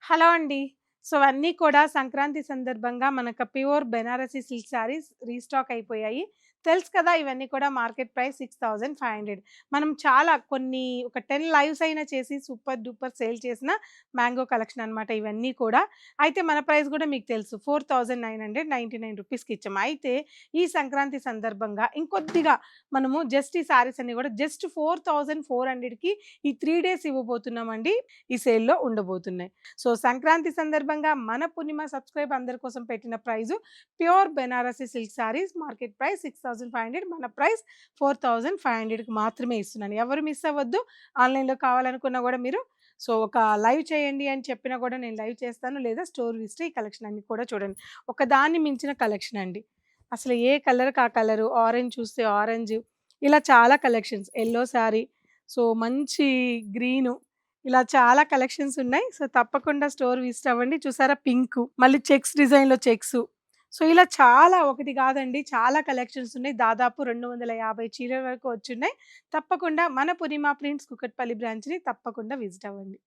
Hello అండి. So, అన్నీ కూడా సంక్రాంతి సందర్భంగా మనకు pure Banarasi silk saris restock అయిపోయాయి. తెలుసు కదా! ఇవన్నీ కూడా మార్కెట్ ప్రైస్ 6500. మనం చాలా ఒక 10 లైవ్స్ అయినా చేసి సూపర్ డూపర్ సేల్ చేసిన మ్యాంగో కలెక్షన్ అనమాట ఇవన్నీ కూడా. అయితే మన ప్రైస్ గూడా మీకు తెలుసు 4999 రూపీస్‌కి ఇచ్చాం. అయితే ఈ సంక్రాంతి సందర్భంగా ఇంకొద్దిగా మనము జస్ట్ ఈ శారీస్ అన్నీ గూడా జస్ట్ 4400కి ఈ 3 డేస్ ఇవ్వబోతున్నామండి. ఈ సేల్‌లో ఉండబోతున్నాయి. సో, సంక్రాంతి సందర్భంగా మన పూర్ణిమ సబ్స్క్రైబ్ అందరి కోసం పెట్టిన prize pure Banarasi silk saris market price 6500, మన ప్రైస్ 4500కి మాత్రమే ఇస్తున్నాను. ఎవరు మిస్ అవ్వద్దు. ఆన్‌లైన్‌లో కావాలనుకున్నా గూడా మీరు ఒక లైవ్ చేయండి అని చెప్పినా గూడా నేను లైవ్ చేస్తాను. లేదా స్టోర్ విజిట్ ఈ కలెక్షన్ అన్ని కూడా చూడండి. ఒకదాన్ని మించిన కలెక్షన్ అండి. అసలు ఏ కలర్‌కి ఆ కలరు, ఆరెంజ్ చూస్తే ఆరెంజ్, ఇలా చాలా కలెక్షన్స్. యెల్లో శారీ, మంచి గ్రీను, ఇలా చాలా కలెక్షన్స్ ఉన్నాయి. తప్పకుండా స్టోర్ విజిట్ అవ్వండి. చూసారా పింకు, మళ్ళీ చెక్స్ డిజైన్‌లో చెక్సు. ఇలా చాలా ఒకటి కాదండి చాలా కలెక్షన్స్ ఉన్నాయి. దాదాపు 250 చీరల వరకు వచ్చున్నాయి. తప్పకుండా మన పూర్ణిమ ప్రింట్స్ కూకట్పల్లి బ్రాంచ్‌ని తప్పకుండా విజిట్ అవ్వండి.